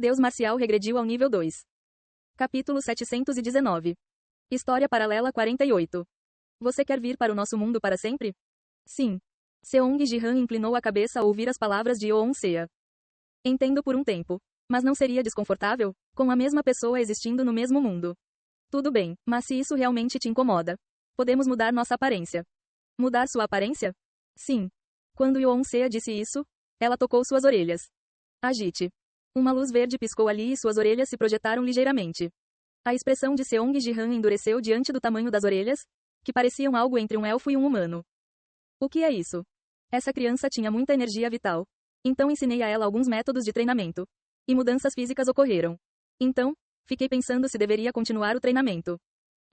Deus marcial regrediu ao nível 2. Capítulo 719. História paralela 48. Você quer vir para o nosso mundo para sempre? Sim. Seong Ji-han inclinou a cabeça ao ouvir as palavras de Yeon-sea. Entendo por um tempo. Mas não seria desconfortável? Com a mesma pessoa existindo no mesmo mundo. Tudo bem, mas se isso realmente te incomoda, podemos mudar nossa aparência. Mudar sua aparência? Sim. Quando Yeon-sea disse isso, ela tocou suas orelhas. Agite. Uma luz verde piscou ali e suas orelhas se projetaram ligeiramente. A expressão de Seong Ji-han endureceu diante do tamanho das orelhas, que pareciam algo entre um elfo e um humano. O que é isso? Essa criança tinha muita energia vital. Então ensinei a ela alguns métodos de treinamento. E mudanças físicas ocorreram. Então, fiquei pensando se deveria continuar o treinamento.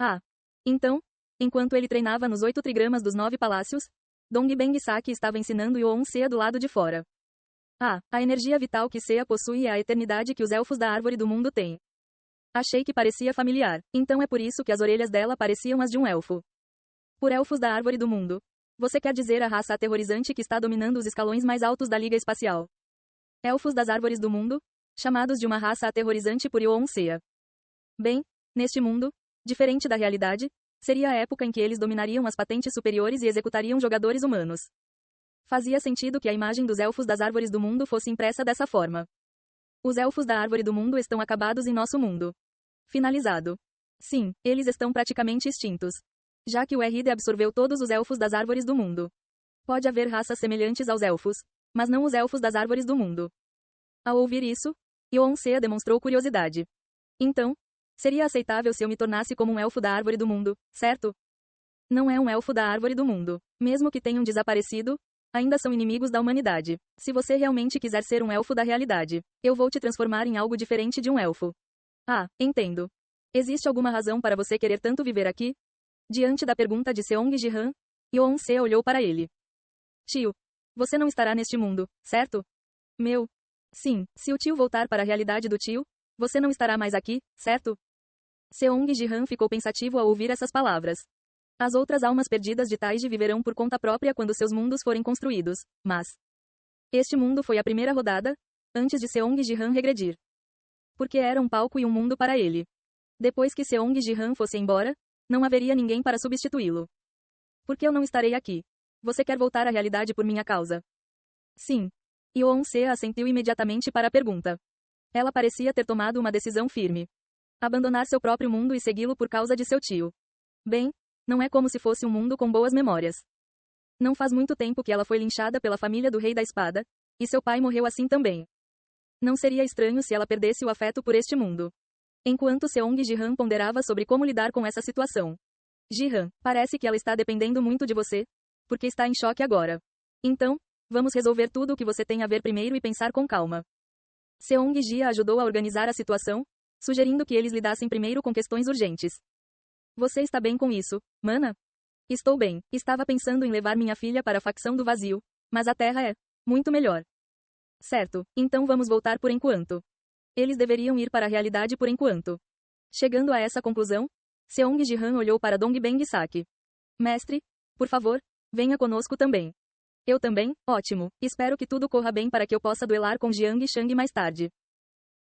Ah. Então, enquanto ele treinava nos 8 trigramas dos 9 palácios, Dongbang Saki estava ensinando Yeon-sea do lado de fora. Ah, a energia vital que Sea possui é a eternidade que os elfos da árvore do mundo têm. Achei que parecia familiar, então é por isso que as orelhas dela pareciam as de um elfo. Por elfos da árvore do mundo. Você quer dizer a raça aterrorizante que está dominando os escalões mais altos da Liga Espacial. Elfos das árvores do mundo, chamados de uma raça aterrorizante por Yeon-sea. Bem, neste mundo, diferente da realidade, seria a época em que eles dominariam as patentes superiores e executariam jogadores humanos. Fazia sentido que a imagem dos elfos das árvores do mundo fosse impressa dessa forma. Os elfos da árvore do mundo estão acabados em nosso mundo. Finalizado. Sim, eles estão praticamente extintos. Já que o RD absorveu todos os elfos das árvores do mundo. Pode haver raças semelhantes aos elfos, mas não os elfos das árvores do mundo. Ao ouvir isso, Yeon-sea demonstrou curiosidade. Então, seria aceitável se eu me tornasse como um elfo da árvore do mundo, certo? Não é um elfo da árvore do mundo. Mesmo que tenham desaparecido, ainda são inimigos da humanidade. Se você realmente quiser ser um elfo da realidade, eu vou te transformar em algo diferente de um elfo. Ah, entendo. Existe alguma razão para você querer tanto viver aqui? Diante da pergunta de Seong Ji-han, Yeon-sea olhou para ele. Tio, você não estará neste mundo, certo? Meu. Sim, se o tio voltar para a realidade do tio, você não estará mais aqui, certo? Seong Ji-han ficou pensativo ao ouvir essas palavras. As outras almas perdidas de Taiji viverão por conta própria quando seus mundos forem construídos, mas este mundo foi a primeira rodada, antes de Seong Ji-han regredir. Porque era um palco e um mundo para ele. Depois que Seong Ji-han fosse embora, não haveria ninguém para substituí-lo. Por que eu não estarei aqui? Você quer voltar à realidade por minha causa? Sim. Yeon-sea assentiu imediatamente para a pergunta. Ela parecia ter tomado uma decisão firme. Abandonar seu próprio mundo e segui-lo por causa de seu tio. Bem, não é como se fosse um mundo com boas memórias. Não faz muito tempo que ela foi linchada pela família do Rei da Espada, e seu pai morreu assim também. Não seria estranho se ela perdesse o afeto por este mundo. Enquanto Seong Ji-han ponderava sobre como lidar com essa situação. Ji-han, parece que ela está dependendo muito de você, porque está em choque agora. Então, vamos resolver tudo o que você tem a ver primeiro e pensar com calma. Seong Ji ajudou a organizar a situação, sugerindo que eles lidassem primeiro com questões urgentes. Você está bem com isso, mana? Estou bem. Estava pensando em levar minha filha para a facção do vazio, mas a Terra é muito melhor. Certo, então vamos voltar por enquanto. Eles deveriam ir para a realidade por enquanto. Chegando a essa conclusão, Seong Ji-han olhou para Dongbang Saki. Mestre, por favor, venha conosco também. Eu também? Ótimo. Espero que tudo corra bem para que eu possa duelar com Jiang Shang mais tarde.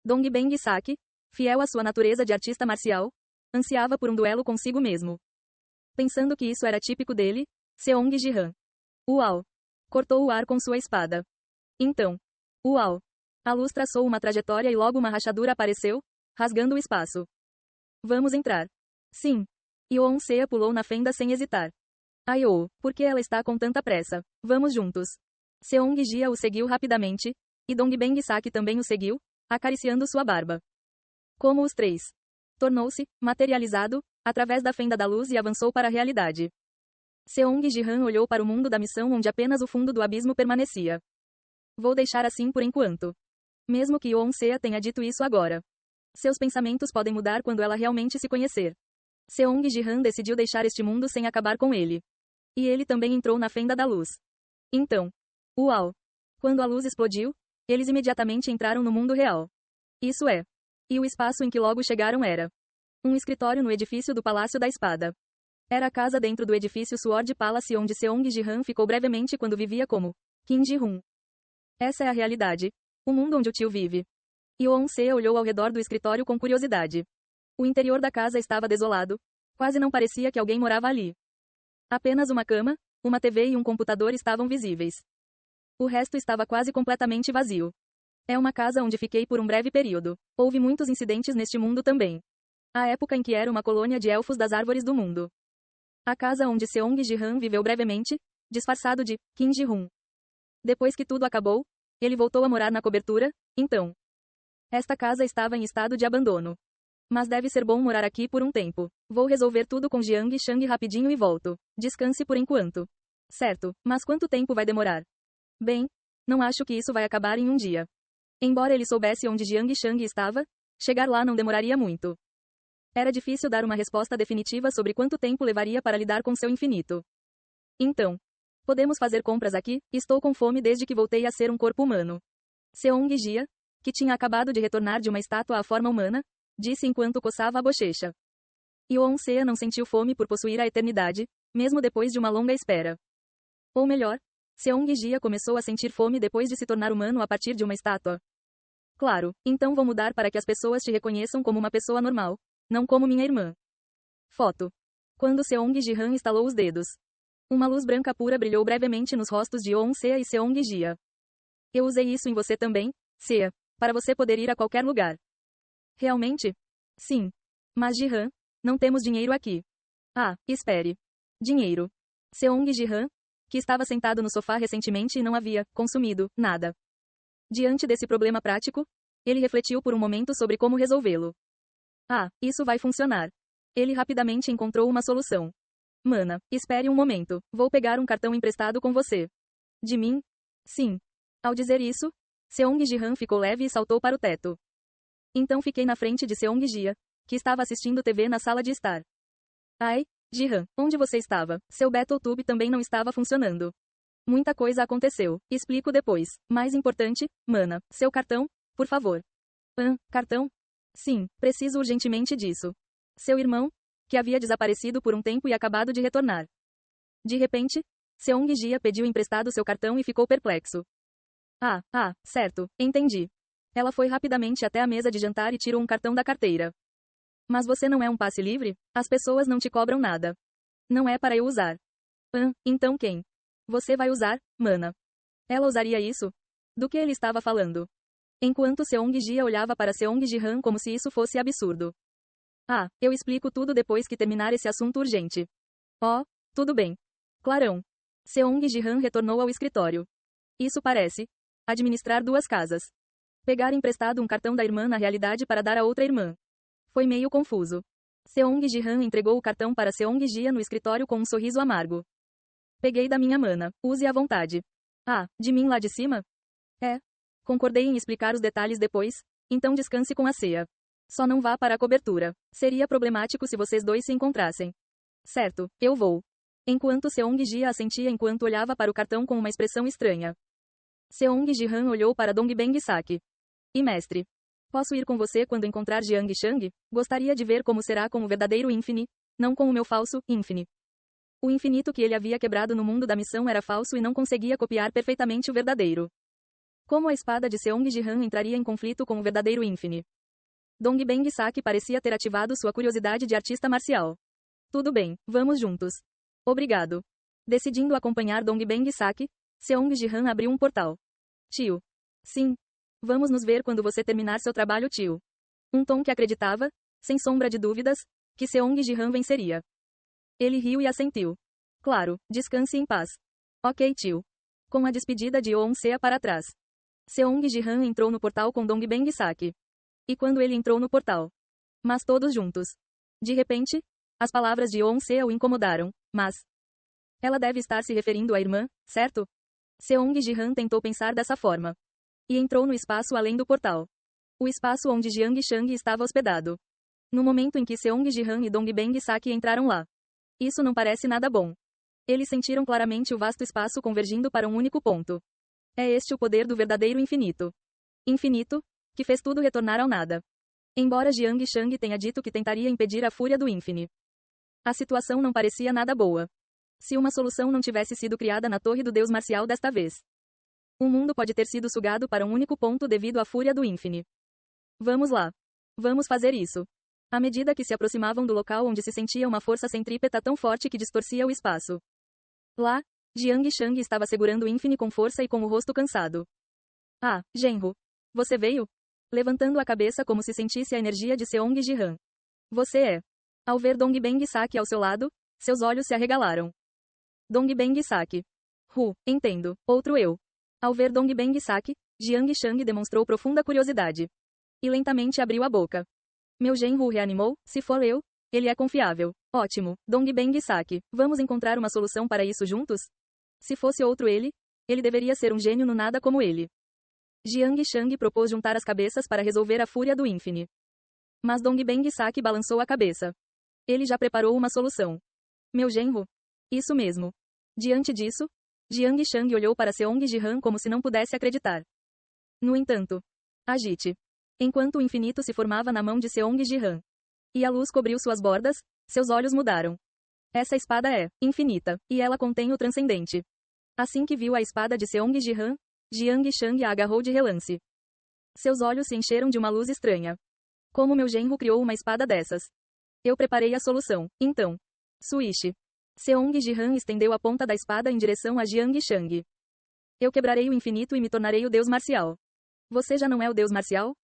Dongbang Saki, fiel à sua natureza de artista marcial, ansiava por um duelo consigo mesmo. Pensando que isso era típico dele, Seong Ji-han. Uau! Cortou o ar com sua espada. Então. Uau! A luz traçou uma trajetória e logo uma rachadura apareceu, rasgando o espaço. Vamos entrar. Sim. Yeon-sea pulou na fenda sem hesitar. Aiô, por que ela está com tanta pressa? Vamos juntos. Seong Ji o seguiu rapidamente, e Dongbang Saki também o seguiu, acariciando sua barba. Como os três. Tornou-se, materializado, através da fenda da luz e avançou para a realidade. Seong Ji-han olhou para o mundo da missão onde apenas o fundo do abismo permanecia. Vou deixar assim por enquanto. Mesmo que Yeon-sea tenha dito isso agora. Seus pensamentos podem mudar quando ela realmente se conhecer. Seong Ji-han decidiu deixar este mundo sem acabar com ele. E ele também entrou na fenda da luz. Então. Uau! Quando a luz explodiu, eles imediatamente entraram no mundo real. Isso é. E o espaço em que logo chegaram era um escritório no edifício do Palácio da Espada. Era a casa dentro do edifício Sword Palace onde Seong Ji-han ficou brevemente quando vivia como Kim Ji-hun. Essa é a realidade. O mundo onde o tio vive. Yoon-se olhou ao redor do escritório com curiosidade. O interior da casa estava desolado. Quase não parecia que alguém morava ali. Apenas uma cama, uma TV e um computador estavam visíveis. O resto estava quase completamente vazio. É uma casa onde fiquei por um breve período. Houve muitos incidentes neste mundo também. A época em que era uma colônia de elfos das árvores do mundo. A casa onde Seong Ji-han viveu brevemente, disfarçado de Kim Ji-hoon. Depois que tudo acabou, ele voltou a morar na cobertura, então. Esta casa estava em estado de abandono. Mas deve ser bom morar aqui por um tempo. Vou resolver tudo com Jiang Shang rapidinho e volto. Descanse por enquanto. Certo, mas quanto tempo vai demorar? Bem, não acho que isso vai acabar em um dia. Embora ele soubesse onde Jiang Shang estava, chegar lá não demoraria muito. Era difícil dar uma resposta definitiva sobre quanto tempo levaria para lidar com seu infinito. Então, podemos fazer compras aqui? Estou com fome desde que voltei a ser um corpo humano. Seong Jia, que tinha acabado de retornar de uma estátua à forma humana, disse enquanto coçava a bochecha. Yoon-se não sentiu fome por possuir a eternidade, mesmo depois de uma longa espera. Ou melhor, Seong Jia começou a sentir fome depois de se tornar humano a partir de uma estátua. Claro, então vou mudar para que as pessoas te reconheçam como uma pessoa normal, não como minha irmã. Foto. Quando Seong Ji-han estalou os dedos. Uma luz branca pura brilhou brevemente nos rostos de Yoon-se e Seong Jia. Eu usei isso em você também, Seo, para você poder ir a qualquer lugar. Realmente? Sim. Mas Ji-han, não temos dinheiro aqui. Ah, espere. Dinheiro. Seong Ji-han, que estava sentado no sofá recentemente e não havia consumido nada. Diante desse problema prático, ele refletiu por um momento sobre como resolvê-lo. Ah, isso vai funcionar. Ele rapidamente encontrou uma solução. Mana, espere um momento, vou pegar um cartão emprestado com você. De mim? Sim. Ao dizer isso, Seong Ji-han ficou leve e saltou para o teto. Então fiquei na frente de Seong Jia, que estava assistindo TV na sala de estar. Ai, Ji-han, onde você estava? Seu BattleTube também não estava funcionando. Muita coisa aconteceu, explico depois. Mais importante, Mana, seu cartão, por favor. Cartão? Sim, preciso urgentemente disso. Seu irmão, que havia desaparecido por um tempo e acabado de retornar. De repente, Seong Jia pediu emprestado seu cartão e ficou perplexo. Certo, entendi. Ela foi rapidamente até a mesa de jantar e tirou um cartão da carteira. Mas você não é um passe livre? As pessoas não te cobram nada. Não é para eu usar. Então quem? Você vai usar, Mana. Ela usaria isso? Do que ele estava falando? Enquanto Seong Jia olhava para Seong Ji-han como se isso fosse absurdo. Eu explico tudo depois que terminar esse assunto urgente. Oh, tudo bem. Clarão. Seong Ji-han retornou ao escritório. Isso parece administrar duas casas. Pegar emprestado um cartão da irmã na realidade para dar a outra irmã. Foi meio confuso. Seong Ji-han entregou o cartão para Seong Jia no escritório com um sorriso amargo. Peguei da minha mana, use à vontade. De mim lá de cima? É. Concordei em explicar os detalhes depois, então descanse com a Seo. Só não vá para a cobertura. Seria problemático se vocês dois se encontrassem. Certo, eu vou. Enquanto Seong Jia assentia enquanto olhava para o cartão com uma expressão estranha. Seong Ji-han olhou para Dongbang Saki. E mestre? Posso ir com você quando encontrar Jiang Shang? Gostaria de ver como será com o verdadeiro Infini, não com o meu falso Infini. O infinito que ele havia quebrado no mundo da missão era falso e não conseguia copiar perfeitamente o verdadeiro. Como a espada de Seong Ji-han entraria em conflito com o verdadeiro Infini? Dongbang Saki parecia ter ativado sua curiosidade de artista marcial. Tudo bem, vamos juntos. Obrigado. Decidindo acompanhar Dongbang Saki, Seong Ji-han abriu um portal. Tio. Sim. Vamos nos ver quando você terminar seu trabalho, tio. Um tom que acreditava, sem sombra de dúvidas, que Seong Ji-han venceria. Ele riu e assentiu. Claro, descanse em paz. Ok, tio. Com a despedida de Yoon-se para trás. Seong Ji-han entrou no portal com Dongbang Saki. E quando ele entrou no portal? Mas todos juntos. De repente, as palavras de Yoon-se o incomodaram, mas... Ela deve estar se referindo à irmã, certo? Seong Ji-han tentou pensar dessa forma. E entrou no espaço além do portal. O espaço onde Jiang Shang estava hospedado. No momento em que Seong Ji-han e Dongbang Saki entraram lá. Isso não parece nada bom. Eles sentiram claramente o vasto espaço convergindo para um único ponto. É este o poder do verdadeiro infinito. Infinito, que fez tudo retornar ao nada. Embora Jiang Shang tenha dito que tentaria impedir a fúria do Infini. A situação não parecia nada boa. Se uma solução não tivesse sido criada na torre do deus marcial desta vez. O mundo pode ter sido sugado para um único ponto devido à fúria do Infini. Vamos lá. Vamos fazer isso. À medida que se aproximavam do local onde se sentia uma força centrípeta tão forte que distorcia o espaço. Lá, Jiang Shang estava segurando Infine com força e com o rosto cansado. Ah, genro. Você veio? Levantando a cabeça como se sentisse a energia de Seong Jihan. Você é. Ao ver Dongbeng Saki ao seu lado, seus olhos se arregalaram. Dongbeng Saki. Entendo. Outro eu. Ao ver Dongbeng Saki, Jiang Shang demonstrou profunda curiosidade. E lentamente abriu a boca. Meu genro reanimou, se for eu, ele é confiável. Ótimo, Dongbeng Saki. Vamos encontrar uma solução para isso juntos? Se fosse outro ele deveria ser um gênio no nada como ele. Jiang Shang propôs juntar as cabeças para resolver a fúria do Infine. Mas Dongbeng Saki balançou a cabeça. Ele já preparou uma solução. Meu genro? Isso mesmo. Diante disso, Jiang Shang olhou para Seong Jihan como se não pudesse acreditar. No entanto, agite. Enquanto o infinito se formava na mão de Seong Jihan. E a luz cobriu suas bordas, seus olhos mudaram. Essa espada é infinita, e ela contém o transcendente. Assim que viu a espada de Seong Jihan, Jiang Shang a agarrou de relance. Seus olhos se encheram de uma luz estranha. Como meu genro criou uma espada dessas? Eu preparei a solução. Então. Suishi. Seong Jihan estendeu a ponta da espada em direção a Jiang Shang. Eu quebrarei o infinito e me tornarei o deus marcial. Você já não é o deus marcial?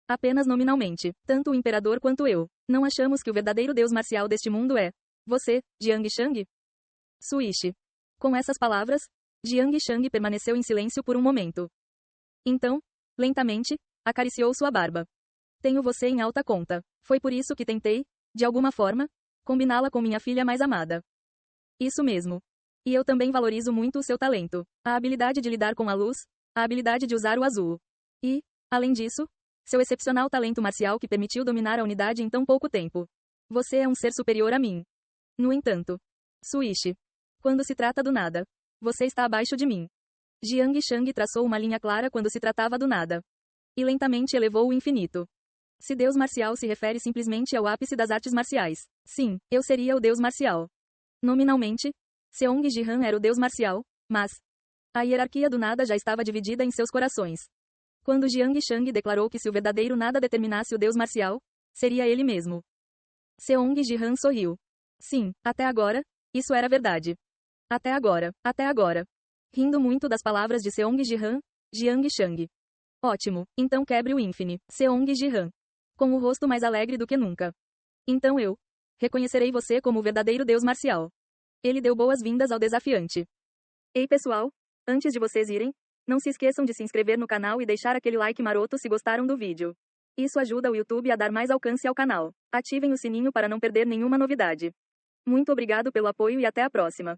Apenas nominalmente. Tanto o imperador quanto eu. Não achamos que o verdadeiro deus marcial deste mundo é você, Jiang Shang? Suishi. Com essas palavras, Jiang Shang permaneceu em silêncio por um momento. Então, lentamente, acariciou sua barba. Tenho você em alta conta. Foi por isso que tentei, de alguma forma, combiná-la com minha filha mais amada. Isso mesmo. E eu também valorizo muito o seu talento, a habilidade de lidar com a luz, a habilidade de usar o azul. E, além disso, seu excepcional talento marcial que permitiu dominar a unidade em tão pouco tempo. Você é um ser superior a mim. No entanto, Suishi. Quando se trata do nada, você está abaixo de mim. Jiang Shang traçou uma linha clara quando se tratava do nada. E lentamente elevou o infinito. Se Deus marcial se refere simplesmente ao ápice das artes marciais, sim, eu seria o Deus marcial. Nominalmente, Seong Jihan era o Deus marcial, mas a hierarquia do nada já estava dividida em seus corações. Quando Jiang Shang declarou que se o verdadeiro nada determinasse o Deus marcial, seria ele mesmo. Seong Jihan sorriu. Sim, até agora, isso era verdade. Até agora. Rindo muito das palavras de Seong Jihan, Jiang Shang. Ótimo, então quebre o Infine, Seong Jihan. Com o rosto mais alegre do que nunca. Então eu reconhecerei você como o verdadeiro deus marcial. Ele deu boas-vindas ao desafiante. Ei pessoal, antes de vocês irem, não se esqueçam de se inscrever no canal e deixar aquele like maroto se gostaram do vídeo. Isso ajuda o YouTube a dar mais alcance ao canal. Ativem o sininho para não perder nenhuma novidade. Muito obrigado pelo apoio e até a próxima.